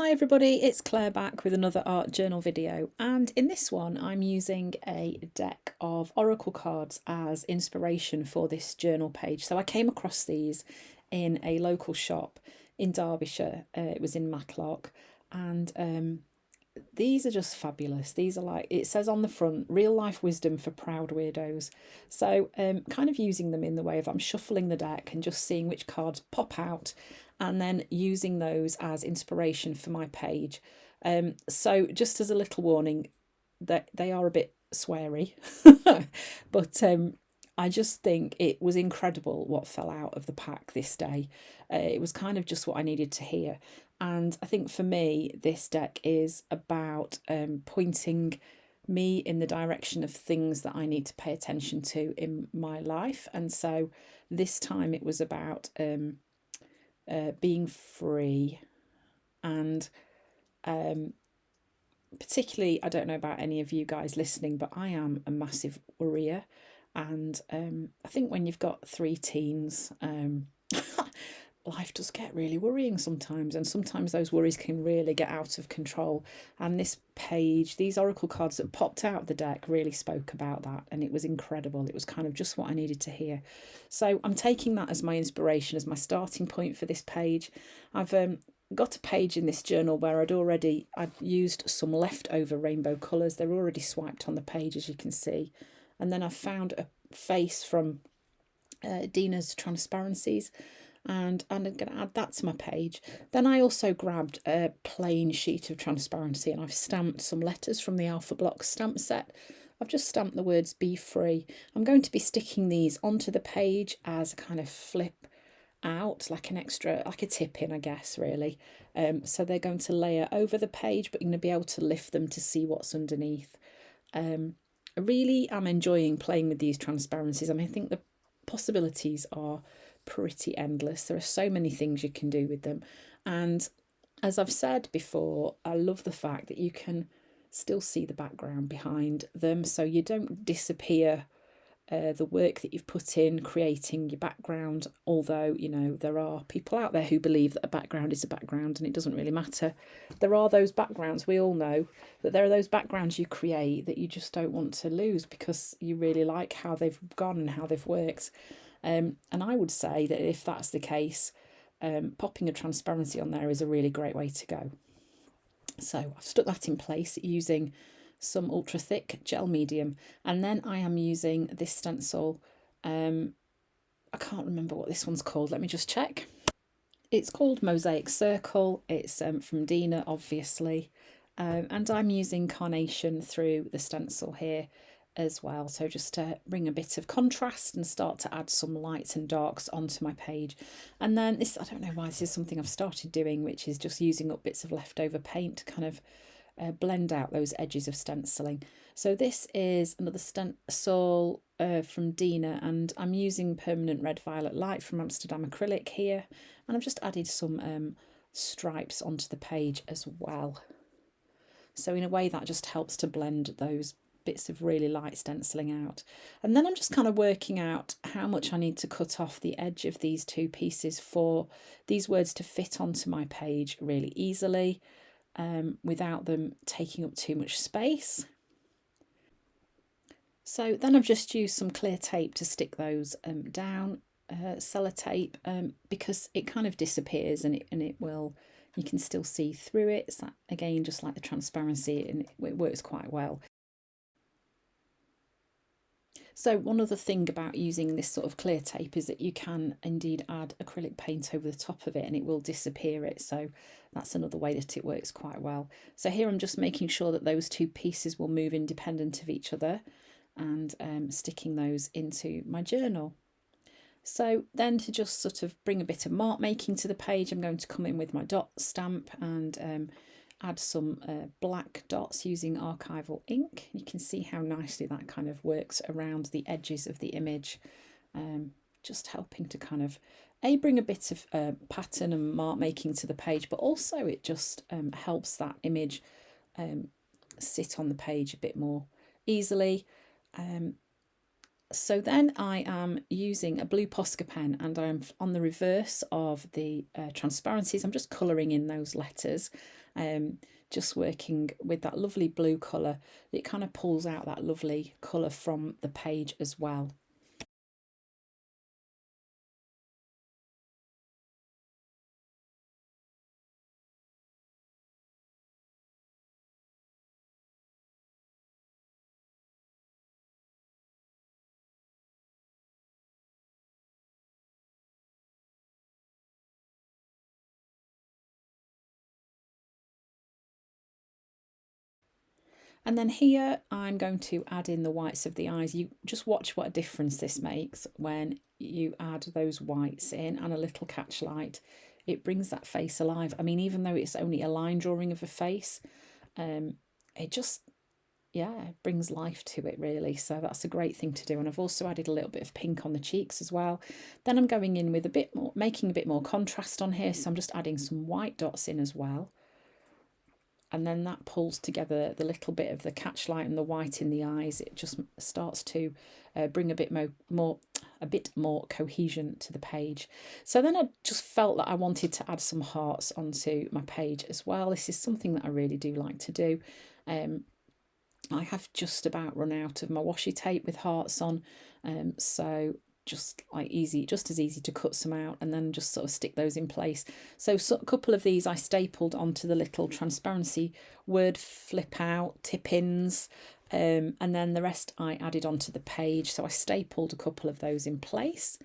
Hi everybody, it's Claire back with another art journal video, and in this one I'm using a deck of oracle cards as inspiration for this journal page. So I came across these in a local shop in Derbyshire. It was in Matlock, and these are just fabulous. These are, like it says on the front, real life wisdom for proud weirdos. So kind of using them in the way of I'm shuffling the deck and just seeing which cards pop out and then using those as inspiration for my page. So just as a little warning, that they are a bit sweary, but I just think it was incredible what fell out of the pack this day. It was kind of just what I needed to hear. And I think for me, this deck is about pointing me in the direction of things that I need to pay attention to in my life. And so this time it was about being free, and particularly, I don't know about any of you guys listening, but I am a massive worrier. And I think when you've got three teens, life does get really worrying sometimes, and sometimes those worries can really get out of control. And this page, these oracle cards that popped out of the deck, really spoke about that, and it was incredible. It was kind of just what I needed to hear. So I'm taking that as my inspiration, as my starting point for this page. I've got a page in this journal where I'd used some leftover rainbow colours. They're already swiped on the page, as you can see. And then I found a face from Dina's Transparencies, and I'm going to add that to my page. Then I also grabbed a plain sheet of transparency, and I've stamped some letters from the Alpha Block stamp set. I've just stamped the words "Be Free." I'm going to be sticking these onto the page as a kind of flip out, like an extra, like a tip in, I guess, really. So they're going to layer over the page, but you're going to be able to lift them to see what's underneath. I really am enjoying playing with these transparencies. I mean, I think the possibilities are pretty endless. There are so many things you can do with them. And as I've said before, I love the fact that you can still see the background behind them, so you don't disappear the work that you've put in creating your background. Although, you know, there are people out there who believe that a background is a background and it doesn't really matter. There are those backgrounds, we all know that there are those backgrounds you create that you just don't want to lose because you really like how they've gone and how they've worked. And I would say that if that's the case, popping a transparency on there is a really great way to go. So I've stuck that in place using some ultra thick gel medium, and then I am using this stencil. I can't remember what this one's called, let me just check. It's called Mosaic Circle. It's from Dina, obviously, and I'm using Carnation through the stencil here as well, so just to bring a bit of contrast and start to add some lights and darks onto my page. And then this, I don't know why this is something I've started doing, which is just using up bits of leftover paint to kind of blend out those edges of stenciling. So this is another stencil from Dina, and I'm using Permanent Red Violet Light from Amsterdam Acrylic here, and I've just added some stripes onto the page as well. So in a way that just helps to blend those bits of really light stenciling out. And then I'm just kind of working out how much I need to cut off the edge of these two pieces for these words to fit onto my page really easily, without them taking up too much space. So then I've just used some clear tape to stick those down, sellotape, because it kind of disappears and it will, you can still see through it. It's that, again, just like the transparency, and it works quite well. So one other thing about using this sort of clear tape is that you can indeed add acrylic paint over the top of it and it will disappear it. So that's another way that it works quite well. So here I'm just making sure that those two pieces will move independent of each other, and sticking those into my journal. So then, to just sort of bring a bit of mark making to the page, I'm going to come in with my dot stamp and add some black dots using archival ink. You can see how nicely that kind of works around the edges of the image, just helping to kind of bring a bit of pattern and mark making to the page, but also it just helps that image sit on the page a bit more easily. So then I am using a blue Posca pen, and I'm on the reverse of the transparencies. I'm just colouring in those letters, Just working with that lovely blue colour. It kind of pulls out that lovely colour from the page as well. And then here I'm going to add in the whites of the eyes. You just watch what a difference this makes when you add those whites in and a little catch light. It brings that face alive. I mean, even though it's only a line drawing of a face, it just, yeah, it brings life to it really. So that's a great thing to do. And I've also added a little bit of pink on the cheeks as well. Then I'm going in with a bit more, making a bit more contrast on here. So I'm just adding some white dots in as well. And then that pulls together the little bit of the catchlight and the white in the eyes. It just starts to bring a bit more cohesion to the page. So then I just felt that I wanted to add some hearts onto my page as well. This is something that I really do like to do. I have just about run out of my washi tape with hearts on, so just as easy to cut some out and then just sort of stick those in place. So a couple of these I stapled onto the little transparency word flip out tip-ins, and then the rest I added onto the page. So I stapled a couple of those in place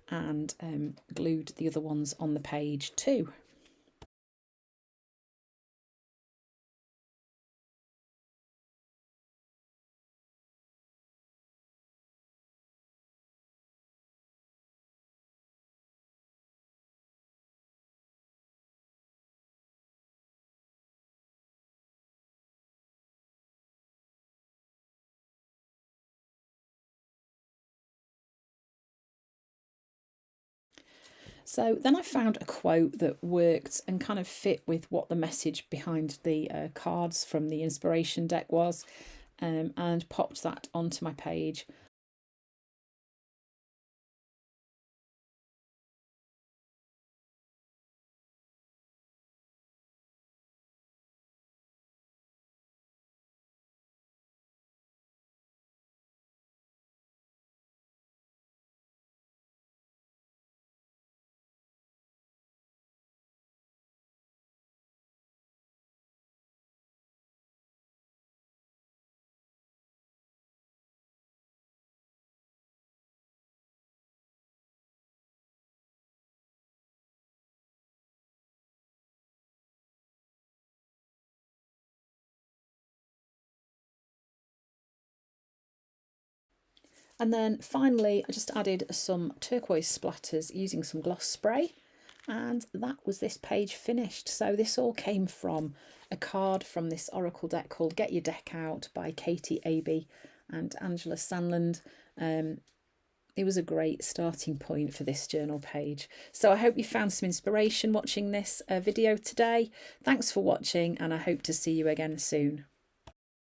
and glued the other ones on the page too. So then I found a quote that worked and kind of fit with what the message behind the cards from the inspiration deck was, and popped that onto my page. And then finally, I just added some turquoise splatters using some gloss spray. And that was this page finished. So this all came from a card from this Oracle deck called Get Your Deck Out by Katie Abey and Angela Sandland. It was a great starting point for this journal page. So I hope you found some inspiration watching this video today. Thanks for watching, and I hope to see you again soon.